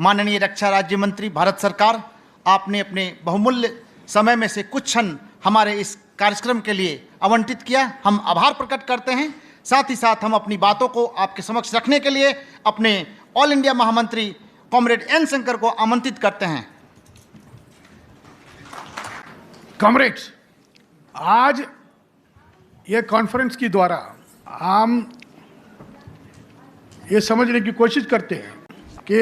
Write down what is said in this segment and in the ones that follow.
माननीय रक्षा राज्य मंत्री, भारत सरकार, आपने अपने बहुमूल्य समय में से कुछ क्षण हमारे इस कार्यक्रम के लिए आवंटित किया। हम आभार प्रकट करते हैं। साथ ही साथ हम अपनी बातों को आपके समक्ष रखने के लिए अपने ऑल इंडिया महामंत्री कॉमरेड एन शंकर को आमंत्रित करते हैं। कॉमरेड्स, आज ये कॉन्फ्रेंस के द्वारा हम ये समझने की कोशिश करते हैं कि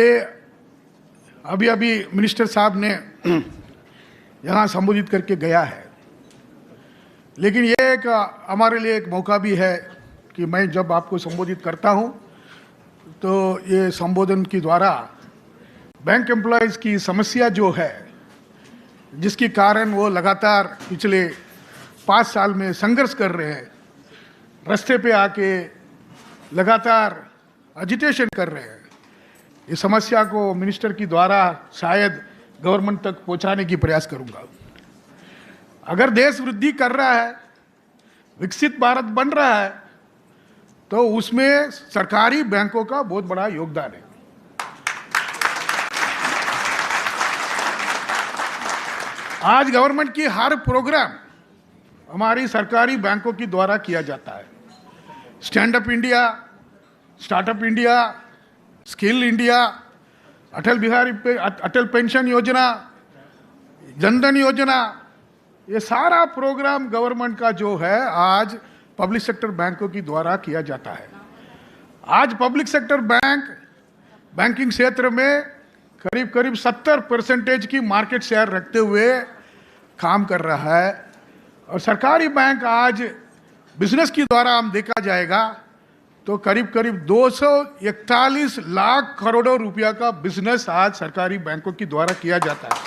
अभी अभी मिनिस्टर साहब ने यहाँ संबोधित करके गया है, लेकिन ये एक हमारे लिए एक मौका भी है कि मैं जब आपको संबोधित करता हूँ तो ये संबोधन के द्वारा बैंक एम्प्लॉयज़ की समस्या जो है, जिसके कारण वो लगातार पिछले 5 साल में संघर्ष कर रहे हैं, रास्ते पे आके लगातार एजिटेशन कर रहे हैं, इस समस्या को मिनिस्टर की द्वारा शायद गवर्नमेंट तक पहुंचाने की प्रयास करूंगा। अगर देश वृद्धि कर रहा है, विकसित भारत बन रहा है, तो उसमें सरकारी बैंकों का बहुत बड़ा योगदान है। आज गवर्नमेंट की हर प्रोग्राम हमारी सरकारी बैंकों की द्वारा किया जाता है। Stand up India, startup India, skill India, Atal pension Yojana, Jan Dhan योजना, ये सारा प्रोग्राम गवर्नमेंट का जो है आज पब्लिक सेक्टर बैंकों की द्वारा किया जाता है। आज पब्लिक सेक्टर बैंकिंग क्षेत्र में करीब 70% की मार्केट शेयर रखते हुए काम कर रहा है। और सरकारी बैंक आज बिजनेस की द्वारा हम देखा जाएगा तो करीब 241 लाख करोड़ों रुपया का बिजनेस आज सरकारी बैंकों की द्वारा किया जाता है।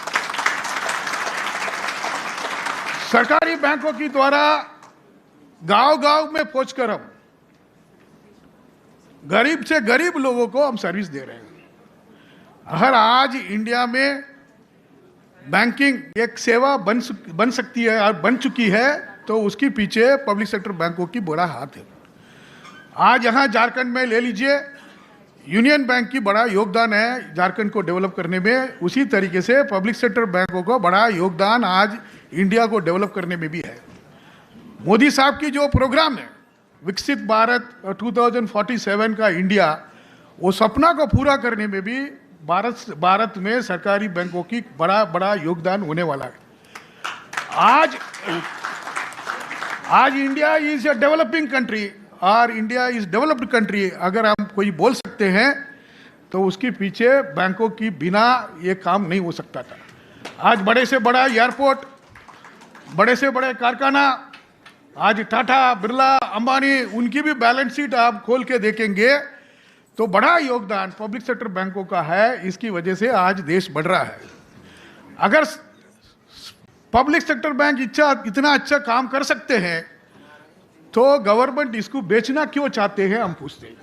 सरकारी बैंकों की द्वारा गांव-गांव में पहुंचकर हम गरीब से गरीब लोगों को हम सर्विस दे रहे हैं। अगर आज इंडिया में बैंकिंग एक सेवा बन सकती है और बन चुकी है, तो उसके पीछे पब्लिक सेक्टर बैंकों की बड़ा हाथ है। आज यहाँ झारखंड में ले लीजिए, यूनियन बैंक की बड़ा योगदान है झारखंड को डेवलप करने में। उसी तरीके से पब्लिक सेक्टर बैंकों को बड़ा योगदान आज इंडिया को डेवलप करने में भी है। मोदी साहब की जो प्रोग्राम है विकसित भारत 2047 का इंडिया, वो सपना को पूरा करने में भी भारत में सरकारी बैंकों की बड़ा योगदान होने वाला है। आज India is a developing country और इंडिया इज डेवलप्ड कंट्री अगर हम कोई बोल सकते हैं, तो उसके पीछे बैंकों की बिना ये काम नहीं हो सकता था। आज बड़े से बड़ा एयरपोर्ट, बड़े से बड़े कारखाना, आज टाटा, बिरला, अंबानी, उनकी भी बैलेंस शीट आप खोल के देखेंगे तो बड़ा योगदान पब्लिक सेक्टर बैंकों का है। इसकी वजह से आज देश बढ़ रहा है। अगर पब्लिक सेक्टर बैंक इतना अच्छा काम कर सकते हैं तो गवर्नमेंट इसको बेचना क्यों चाहते हैं, हम पूछते हैं।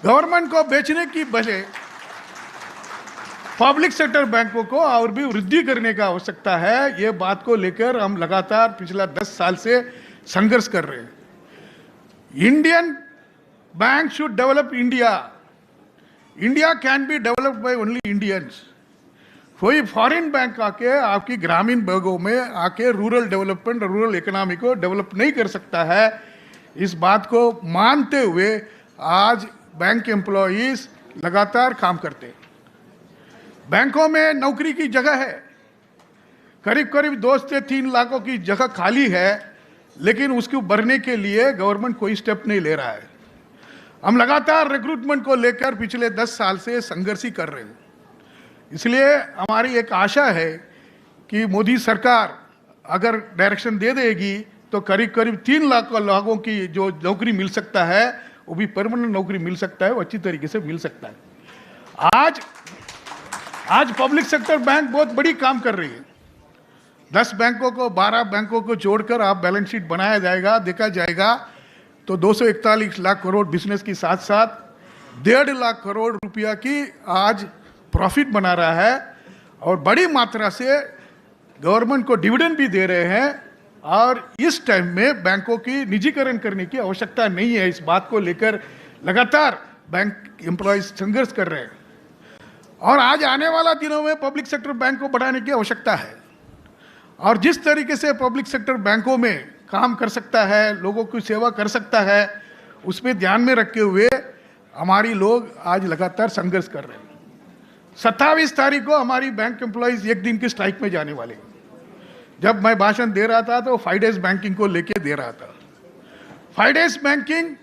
गवर्नमेंट को बेचने की बजाय पब्लिक सेक्टर बैंकों को और भी वृद्धि करने का आवश्यकता है। ये बात को लेकर हम लगातार पिछला 10 साल से संघर्ष कर रहे हैं। Indian bank should develop India. India can be developed by only Indians. कोई फॉरेन बैंक आके आपकी ग्रामीण भागों में आके रूरल डेवलपमेंट, रूरल इकोनॉमी को डेवलप नहीं कर सकता है। इस बात को मानते हुए आज बैंक एम्प्लॉयज लगातार काम करते हैं। बैंकों में नौकरी की जगह है, करीब 2 से 3 लाखों की जगह खाली है, लेकिन उसको भरने के लिए गवर्नमेंट कोई स्टेप नहीं ले रहा है। हम लगातार रिक्रूटमेंट को लेकर पिछले 10 साल से संघर्ष ही कर रहे हैं। इसलिए हमारी एक आशा है कि मोदी सरकार अगर डायरेक्शन दे देगी तो करीब 3 लाख लोगों की जो नौकरी मिल सकता है, वो भी परमानेंट नौकरी मिल सकता है, वो अच्छी तरीके से मिल सकता है। आज पब्लिक सेक्टर बैंक बहुत बड़ी काम कर रही है। 10 बैंकों को, 12 बैंकों को जोड़कर आप बैलेंस शीट बनाया जाएगा, देखा जाएगा तो 241 लाख करोड़ बिजनेस के साथ साथ 1.5 लाख करोड़ रुपया की आज प्रॉफिट बना रहा है। और बड़ी मात्रा से गवर्नमेंट को डिविडेंड भी दे रहे हैं। और इस टाइम में बैंकों की निजीकरण करने की आवश्यकता नहीं है। इस बात को लेकर लगातार बैंक एम्प्लॉयज संघर्ष कर रहे हैं। और आज आने वाला दिनों में पब्लिक सेक्टर बैंक को बढ़ाने की आवश्यकता है। और जिस तरीके से पब्लिक सेक्टर बैंकों में काम कर सकता है, लोगों की सेवा कर सकता है, उसमें ध्यान में रखते हुए हमारी लोग आज लगातार संघर्ष कर रहे हैं। 27 तारीख को हमारी बैंक एम्प्लॉइज एक दिन की स्ट्राइक में जाने वाले हैं। जब मैं भाषण दे रहा था तो 5 डेज बैंकिंग को लेके दे रहा था। 5 डेज बैंकिंग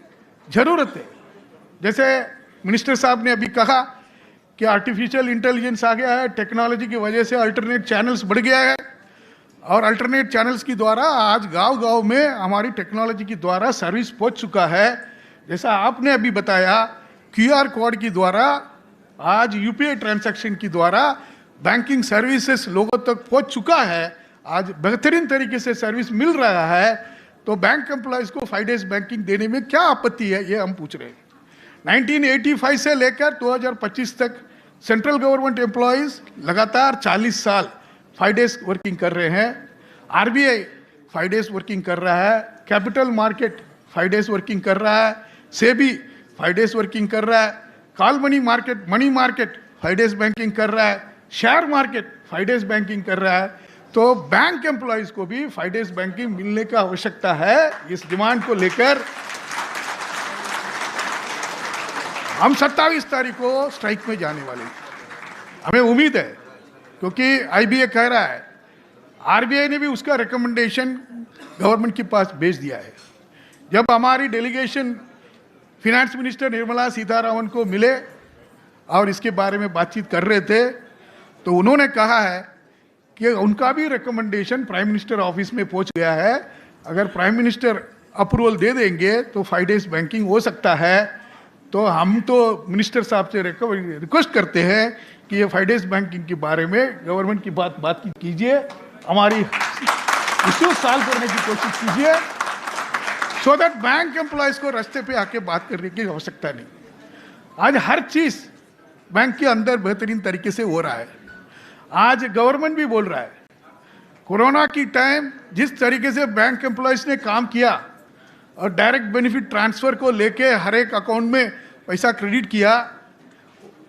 जरूरत है। जैसे मिनिस्टर साहब ने अभी कहा कि आर्टिफिशियल इंटेलिजेंस आ गया है, टेक्नोलॉजी की वजह से अल्टरनेट चैनल्स बढ़ गया है, और अल्टरनेट चैनल्स की द्वारा आज गांव-गांव में हमारी टेक्नोलॉजी की द्वारा सर्विस पहुंच चुका है। जैसा आपने अभी बताया, QR कोड की द्वारा आज UPI ट्रांजैक्शन की द्वारा बैंकिंग सर्विसेज लोगों तक पहुंच चुका है। आज बेहतरीन तरीके से सर्विस मिल रहा है। तो बैंक एम्प्लॉयज को 5 डेज बैंकिंग देने में क्या आपत्ति है, ये हम पूछ रहे हैं। 1985 से लेकर 2025 तक सेंट्रल गवर्नमेंट एम्प्लॉयज लगातार 40 साल 5 डेज वर्किंग कर रहे हैं। RBI 5 डेज वर्किंग कर रहा है, कैपिटल मार्केट 5 डेज वर्किंग कर रहा है, सेबी 5 डेज वर्किंग कर रहा है, call money market 5 days banking कर रहा है, शेयर मार्केट 5 डेज बैंकिंग कर रहा है। तो बैंक एम्प्लॉयज को भी 5 डेज बैंकिंग मिलने का आवश्यकता है। इस डिमांड को लेकर हम 27 तारीख को स्ट्राइक में जाने वाले हैं। हमें उम्मीद है, क्योंकि IBA कह रहा है, RBI ने भी उसका रिकमेंडेशन गवर्नमेंट के पास भेज दिया है। जब हमारी delegation finance minister Nirmala Sitharaman को मिले और इसके बारे में बातचीत कर रहे थे, तो उन्होंने कहा है कि उनका भी रिकमेंडेशन प्राइम मिनिस्टर ऑफिस में पहुंच गया है। अगर प्राइम मिनिस्टर अप्रूवल दे देंगे तो 5 डेज बैंकिंग हो सकता है। तो हम तो मिनिस्टर साहब से रिक्वेस्ट करते हैं कि ये 5 डेज बैंकिंग के बारे में गवर्नमेंट की बात कीजिए, हमारी इश्यू सॉल्व करने की कोशिश कीजिए, सो दैट बैंक एम्प्लॉयज को रास्ते पे आके बात करने की आवश्यकता नहीं। आज हर चीज बैंक के अंदर बेहतरीन तरीके से हो रहा है। आज गवर्नमेंट भी बोल रहा है, कोरोना की टाइम जिस तरीके से बैंक एम्प्लॉयज ने काम किया और डायरेक्ट बेनिफिट ट्रांसफर को लेके हर एक अकाउंट में पैसा क्रेडिट किया,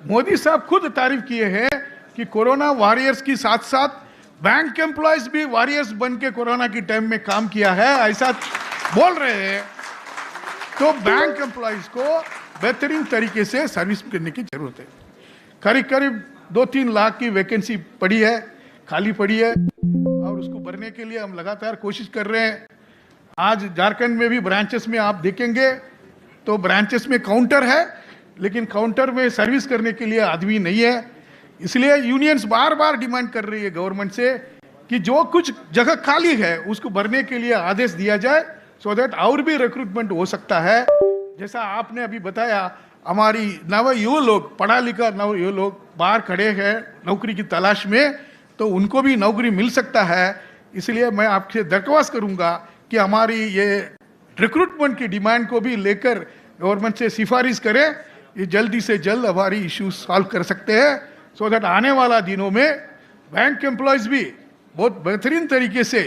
मोदी साहब खुद तारीफ किए हैं कि कोरोना वॉरियर्स की साथ साथ बैंक एम्प्लॉयज भी वॉरियर्स बन के कोरोना की टाइम में काम किया है, ऐसा बोल रहे हैं। तो बैंक एम्प्लॉयज को बेहतरीन तरीके से सर्विस करने की जरूरत है। करीब 2-3 लाख की वैकेंसी पड़ी है, खाली पड़ी है, और उसको भरने के लिए हम लगातार कोशिश कर रहे हैं। आज झारखंड में भी ब्रांचेस में आप देखेंगे तो ब्रांचेस में काउंटर है, लेकिन काउंटर में सर्विस करने के लिए आदमी नहीं है। इसलिए यूनियंस बार बार डिमांड कर रही है गवर्नमेंट से कि जो कुछ जगह खाली है उसको भरने के लिए आदेश दिया जाए, सो दैट और भी रिक्रूटमेंट हो सकता है। जैसा आपने अभी बताया, हमारी नवयुवक लोग, पढ़ा लिखा नवयुवक लोग बाहर खड़े हैं नौकरी की तलाश में, तो उनको भी नौकरी मिल सकता है। इसलिए मैं आपसे दरख्वास्त करूंगा कि हमारी ये रिक्रूटमेंट की डिमांड को भी लेकर गवर्नमेंट से सिफारिश करें। ये जल्दी से जल्द हमारी इश्यूज सॉल्व कर सकते हैं, सो दैट आने वाला दिनों में बैंक एम्प्लॉयज भी बहुत बेहतरीन तरीके से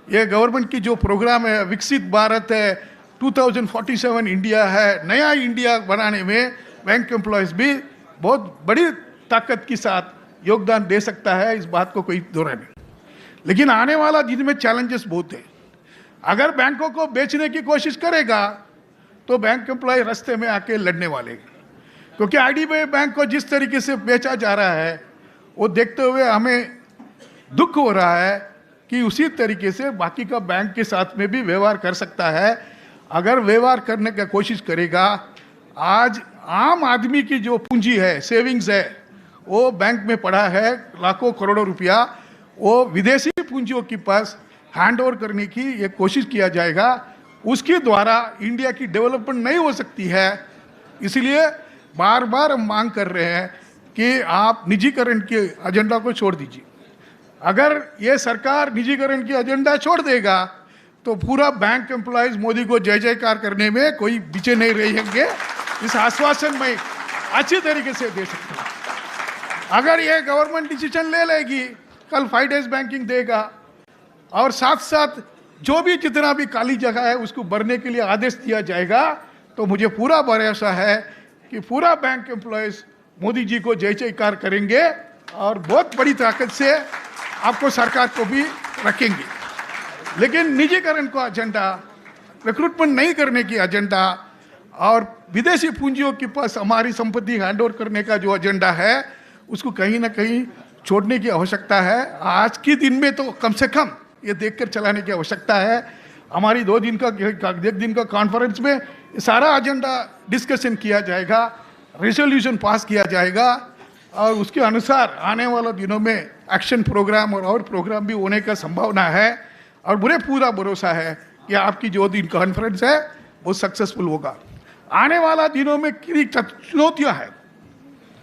ये गवर्नमेंट की जो प्रोग्राम है, विकसित भारत है, 2047 इंडिया है, नया इंडिया बनाने में बैंक एम्प्लॉयज भी बहुत बड़ी ताकत के साथ योगदान दे सकता है। इस बात को कोई दोहरा नहीं। लेकिन आने वाला दिन में चैलेंजेस बहुत है। अगर बैंकों को बेचने की कोशिश करेगा तो बैंक एम्प्लॉय रास्ते में आके लड़ने वाले हैं, क्योंकि IDBI बैंक को जिस तरीके से बेचा जा रहा है वो देखते हुए हमें दुख हो रहा है कि उसी तरीके से बाकी का बैंक के साथ में भी व्यवहार कर सकता है। अगर व्यवहार करने की कोशिश करेगा, आज आम आदमी की जो पूंजी है, सेविंग्स है, वो बैंक में पड़ा है लाखों करोड़ों रुपया, वो विदेशी पूंजियों के पास हैंड ओवर करने की ये कोशिश किया जाएगा। उसके द्वारा इंडिया की डेवलपमेंट नहीं हो सकती है। इसलिए बार बार हम मांग कर रहे हैं कि आप निजीकरण के एजेंडा को छोड़ दीजिए। अगर ये सरकार निजीकरण की एजेंडा छोड़ देगा तो पूरा बैंक एम्प्लॉयज मोदी को जय जयकार करने में कोई पीछे नहीं रहेंगे। इस आश्वासन में अच्छी तरीके से दे सकते हैं। अगर ये गवर्नमेंट डिसीजन ले लेगी, कल 5 डेज बैंकिंग देगा और साथ साथ जो भी जितना भी खाली जगह है उसको भरने के लिए आदेश दिया जाएगा, तो मुझे पूरा भरोसा है कि पूरा बैंक एम्प्लॉयज मोदी जी को जय जयकार करेंगे और बहुत बड़ी ताकत से आपको सरकार को भी रखेंगे। लेकिन निजीकरण का एजेंडा, रिक्रूटमेंट नहीं करने की एजेंडा और विदेशी पूंजियों के पास हमारी संपत्ति हैंडओवर करने का जो एजेंडा है उसको कहीं ना कहीं छोड़ने की आवश्यकता है। आज के दिन में तो कम से कम ये देखकर चलाने की आवश्यकता है। हमारी एक दिन का कॉन्फ्रेंस में सारा एजेंडा डिस्कशन किया जाएगा, रेजोल्यूशन पास किया जाएगा और उसके अनुसार आने वाले दिनों में एक्शन प्रोग्राम और प्रोग्राम भी होने का संभावना है। और मुझे पूरा भरोसा है कि आपकी जो दिन कॉन्फ्रेंस है वो सक्सेसफुल होगा। आने वाला दिनों में कितनी चुनौतियां हैं,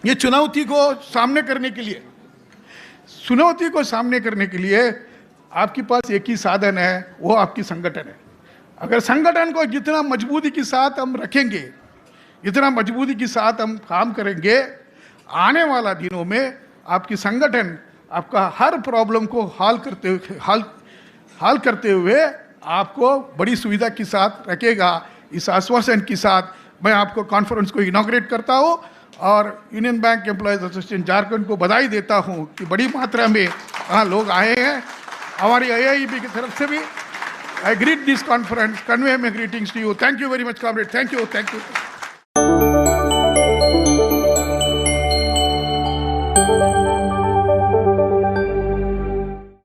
ये चुनौती को सामने करने के लिए आपके पास एक ही साधन है, वो आपकी संगठन है। अगर संगठन को जितना मजबूती के साथ हम रखेंगे, जितना मजबूती के साथ हम काम करेंगे, आने वाला दिनों में आपकी संगठन आपका हर प्रॉब्लम को हल करते हुए आपको बड़ी सुविधा के साथ रखेगा। इस आश्वासन के साथ मैं आपको कॉन्फ्रेंस को इनॉग्रेट करता हूं और union bank employees association Jharkhand को बधाई देता हूं कि बड़ी मात्रा में यहाँ लोग आए हैं। हमारी AIIB की तरफ से भी I greet this conference, convey my greetings to you. Thank you very much comrade, thank you.